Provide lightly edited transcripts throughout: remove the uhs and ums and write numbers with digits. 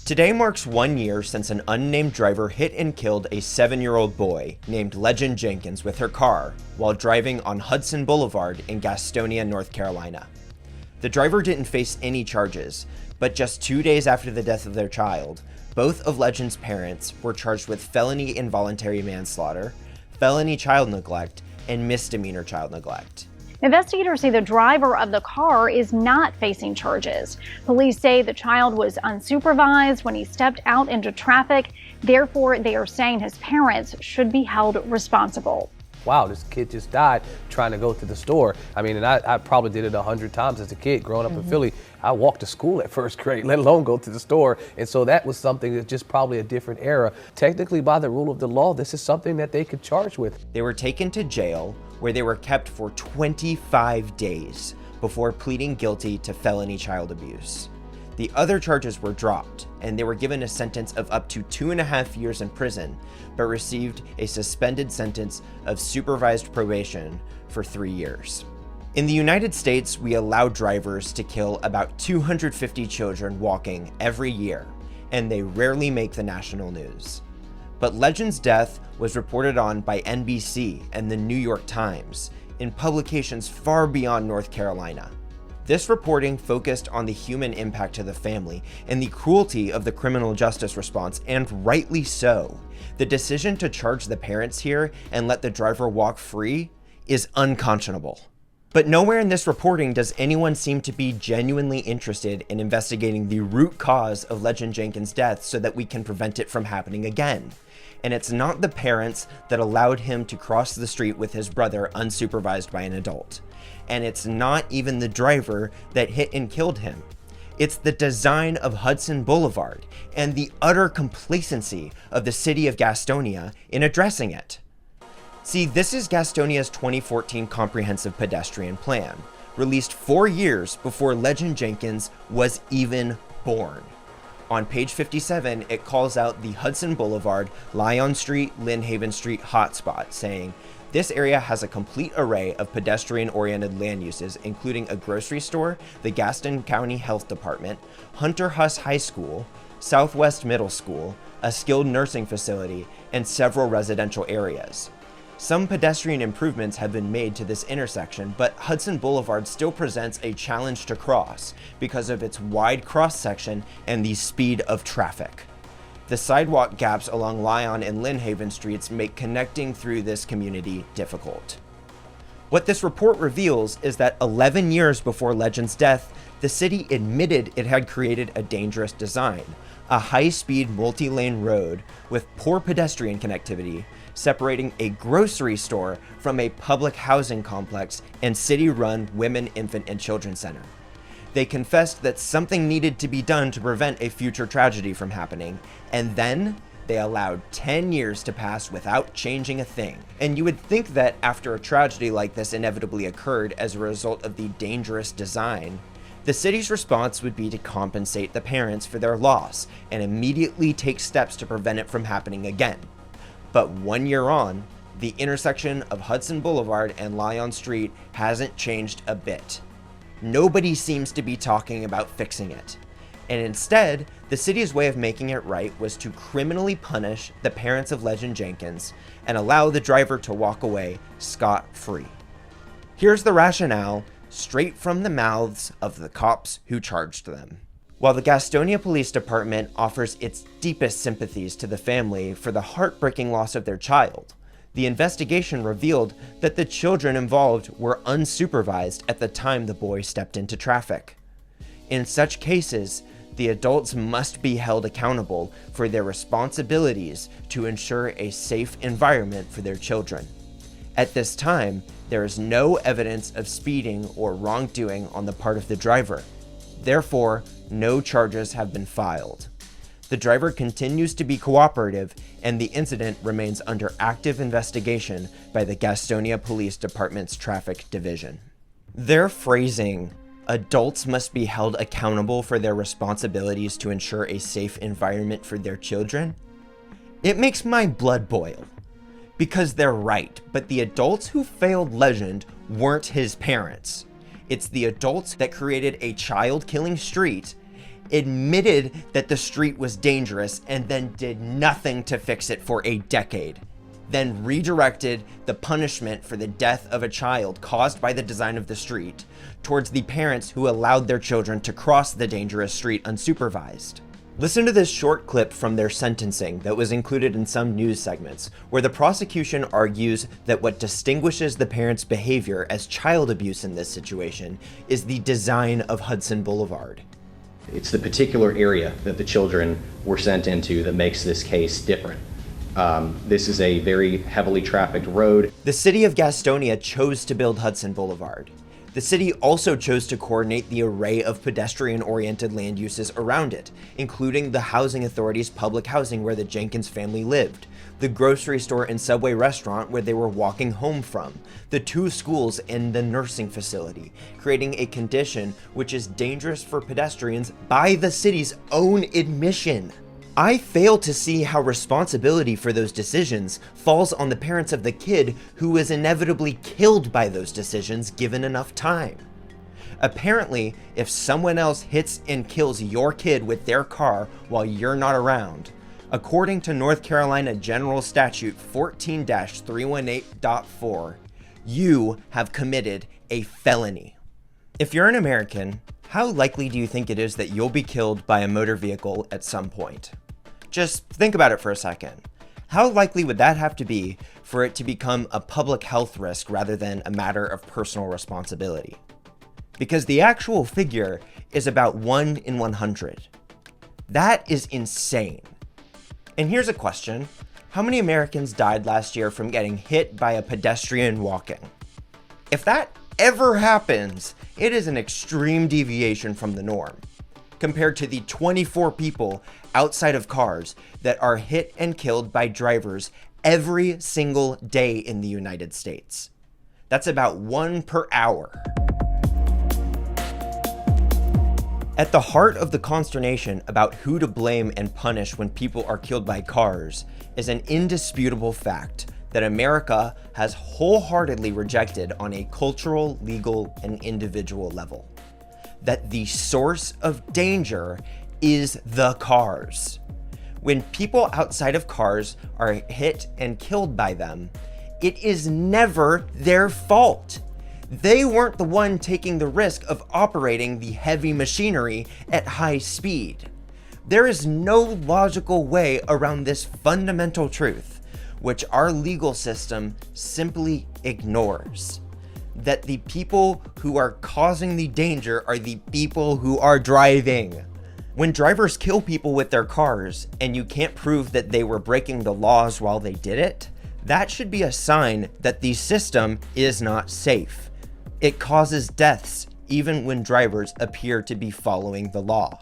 Today marks 1 year since an unnamed driver hit and killed a 7-year-old boy named Legend Jenkins with her car while driving on Hudson Boulevard in Gastonia, North Carolina. The driver didn't face any charges, but just 2 days after the death of their child, both of Legend's parents were charged with felony involuntary manslaughter, felony child neglect, and misdemeanor child neglect. Investigators say the driver of the car is not facing charges. Police say the child was unsupervised when he stepped out into traffic. Therefore, they are saying his parents should be held responsible. Wow, this kid just died trying to go to the store. I mean, and I probably did it 100 times as a kid growing up in Philly. I walked to school at first grade, let alone go to the store. And so that was something that's just probably a different era. Technically, by the rule of the law, this is something that they could charge with. They were taken to jail, where they were kept for 25 days before pleading guilty to felony child abuse. The other charges were dropped, and they were given a sentence of up to 2.5 years in prison, but received a suspended sentence of supervised probation for 3 years. In the United States, we allow drivers to kill about 250 children walking every year, and they rarely make the national news. But Legend's death was reported on by NBC and the New York Times in publications far beyond North Carolina. This reporting focused on the human impact to the family and the cruelty of the criminal justice response, and rightly so. The decision to charge the parents here and let the driver walk free is unconscionable. But nowhere in this reporting does anyone seem to be genuinely interested in investigating the root cause of Legend Jenkins' death so that we can prevent it from happening again. And it's not the parents that allowed him to cross the street with his brother unsupervised by an adult. And it's not even the driver that hit and killed him. It's the design of Hudson Boulevard and the utter complacency of the city of Gastonia in addressing it. See, this is Gastonia's 2014 Comprehensive Pedestrian Plan, released 4 years before Legend Jenkins was even born. On page 57, it calls out the Hudson Boulevard, Lyon Street, Lynn Haven Street hotspot, saying, "This area has a complete array of pedestrian-oriented land uses, including a grocery store, the Gaston County Health Department, Hunter Huss High School, Southwest Middle School, a skilled nursing facility, and several residential areas." Some pedestrian improvements have been made to this intersection, but Hudson Boulevard still presents a challenge to cross because of its wide cross-section and the speed of traffic. The sidewalk gaps along Lyon and Lynn Haven streets make connecting through this community difficult. What this report reveals is that 11 years before Legend's death, the city admitted it had created a dangerous design, a high-speed multi-lane road with poor pedestrian connectivity, separating a grocery store from a public housing complex and city-run women, infant, and children center. They confessed that something needed to be done to prevent a future tragedy from happening, and then they allowed 10 years to pass without changing a thing. And you would think that after a tragedy like this inevitably occurred as a result of the dangerous design, the city's response would be to compensate the parents for their loss and immediately take steps to prevent it from happening again. But 1 year on, the intersection of Hudson Boulevard and Lyon Street hasn't changed a bit. Nobody seems to be talking about fixing it. And instead, the city's way of making it right was to criminally punish the parents of Legend Jenkins and allow the driver to walk away scot-free. Here's the rationale, straight from the mouths of the cops who charged them. While the Gastonia Police Department offers its deepest sympathies to the family for the heartbreaking loss of their child, the investigation revealed that the children involved were unsupervised at the time the boy stepped into traffic. In such cases, the adults must be held accountable for their responsibilities to ensure a safe environment for their children. At this time, there is no evidence of speeding or wrongdoing on the part of the driver. Therefore, no charges have been filed. The driver continues to be cooperative, and the incident remains under active investigation by the Gastonia Police Department's Traffic Division. Their phrasing, "adults must be held accountable for their responsibilities to ensure a safe environment for their children," it makes my blood boil. Because they're right, but the adults who failed Legend weren't his parents. It's the adults that created a child-killing street admitted that the street was dangerous, and then did nothing to fix it for a decade. Then redirected the punishment for the death of a child caused by the design of the street towards the parents who allowed their children to cross the dangerous street unsupervised. Listen to this short clip from their sentencing that was included in some news segments, where the prosecution argues that what distinguishes the parents' behavior as child abuse in this situation is the design of Hudson Boulevard. It's the particular area that the children were sent into that makes this case different. This is a very heavily trafficked road. The city of Gastonia chose to build Hudson Boulevard. The city also chose to coordinate the array of pedestrian-oriented land uses around it, including the housing authority's public housing where the Jenkins family lived, the grocery store and Subway restaurant where they were walking home from, the 2 schools and the nursing facility, creating a condition which is dangerous for pedestrians by the city's own admission. I fail to see how responsibility for those decisions falls on the parents of the kid who is inevitably killed by those decisions given enough time. Apparently, if someone else hits and kills your kid with their car while you're not around, according to North Carolina General Statute 14-318.4, you have committed a felony. If you're an American, how likely do you think it is that you'll be killed by a motor vehicle at some point? Just think about it for a second. How likely would that have to be for it to become a public health risk rather than a matter of personal responsibility? Because the actual figure is about 1 in 100. That is insane. And here's a question. How many Americans died last year from getting hit by a pedestrian walking? If that ever happens, it is an extreme deviation from the norm, compared to the 24 people outside of cars that are hit and killed by drivers every single day in the United States. That's about 1 per hour. At the heart of the consternation about who to blame and punish when people are killed by cars is an indisputable fact that America has wholeheartedly rejected on a cultural, legal, and individual level. That the source of danger is the cars. When people outside of cars are hit and killed by them, it is never their fault. They weren't the one taking the risk of operating the heavy machinery at high speed. There is no logical way around this fundamental truth, which our legal system simply ignores. That the people who are causing the danger are the people who are driving. When drivers kill people with their cars and you can't prove that they were breaking the laws while they did it, that should be a sign that the system is not safe. It causes deaths even when drivers appear to be following the law.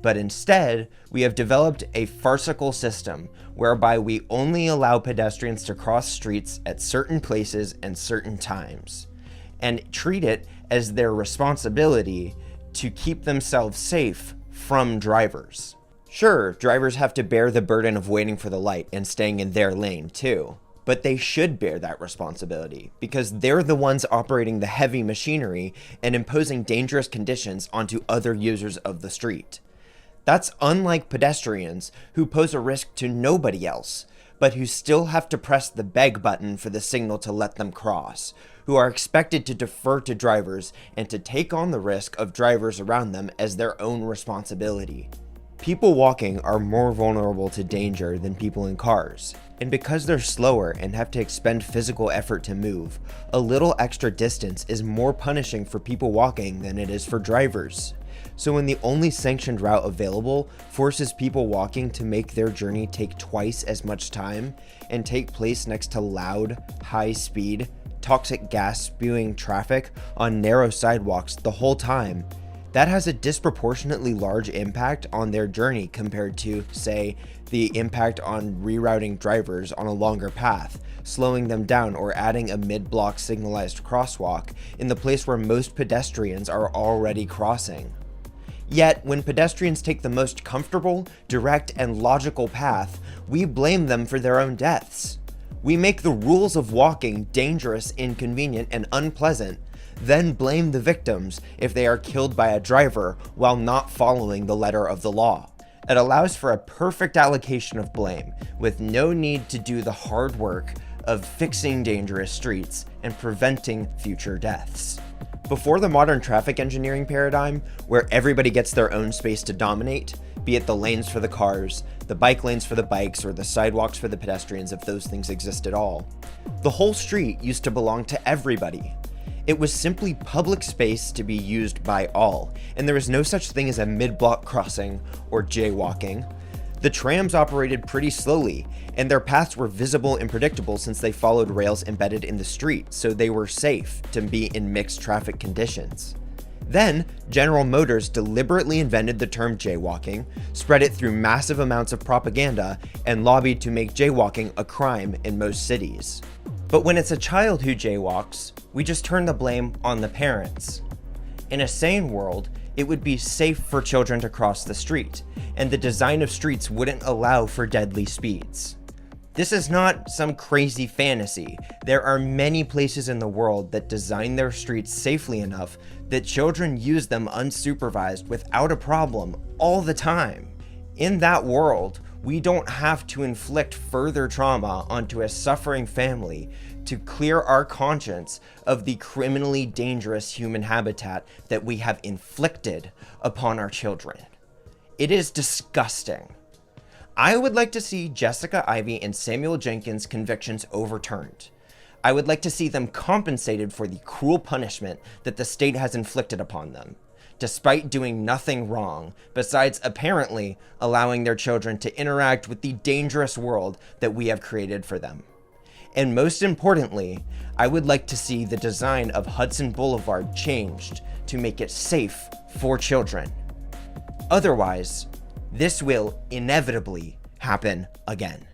But instead, we have developed a farcical system whereby we only allow pedestrians to cross streets at certain places and certain times, and treat it as their responsibility to keep themselves safe from drivers. Sure, drivers have to bear the burden of waiting for the light and staying in their lane too, but they should bear that responsibility because they're the ones operating the heavy machinery and imposing dangerous conditions onto other users of the street. That's unlike pedestrians who pose a risk to nobody else, but who still have to press the beg button for the signal to let them cross, who are expected to defer to drivers and to take on the risk of drivers around them as their own responsibility. People walking are more vulnerable to danger than people in cars, and because they're slower and have to expend physical effort to move, a little extra distance is more punishing for people walking than it is for drivers. So when the only sanctioned route available forces people walking to make their journey take twice as much time and take place next to loud, high-speed, toxic gas spewing traffic on narrow sidewalks the whole time, that has a disproportionately large impact on their journey compared to, say, the impact on rerouting drivers on a longer path, slowing them down or adding a mid-block signalized crosswalk in the place where most pedestrians are already crossing. Yet, when pedestrians take the most comfortable, direct, and logical path, we blame them for their own deaths. We make the rules of walking dangerous, inconvenient, and unpleasant, then blame the victims if they are killed by a driver while not following the letter of the law. It allows for a perfect allocation of blame, with no need to do the hard work of fixing dangerous streets and preventing future deaths. Before the modern traffic engineering paradigm, where everybody gets their own space to dominate, be it the lanes for the cars, the bike lanes for the bikes, or the sidewalks for the pedestrians if those things exist at all, the whole street used to belong to everybody. It was simply public space to be used by all, and there was no such thing as a mid-block crossing or jaywalking. The trams operated pretty slowly, and their paths were visible and predictable since they followed rails embedded in the street, so they were safe to be in mixed traffic conditions. Then, General Motors deliberately invented the term jaywalking, spread it through massive amounts of propaganda, and lobbied to make jaywalking a crime in most cities. But when it's a child who jaywalks, we just turn the blame on the parents. In a sane world, it would be safe for children to cross the street, and the design of streets wouldn't allow for deadly speeds. This is not some crazy fantasy. There are many places in the world that design their streets safely enough that children use them unsupervised without a problem all the time. In that world, we don't have to inflict further trauma onto a suffering family to clear our conscience of the criminally dangerous human habitat that we have inflicted upon our children. It is disgusting. I would like to see Jessica Ivey and Samuel Jenkins' convictions overturned. I would like to see them compensated for the cruel punishment that the state has inflicted upon them, despite doing nothing wrong, besides apparently allowing their children to interact with the dangerous world that we have created for them. And most importantly, I would like to see the design of Hudson Boulevard changed to make it safe for children. Otherwise, this will inevitably happen again.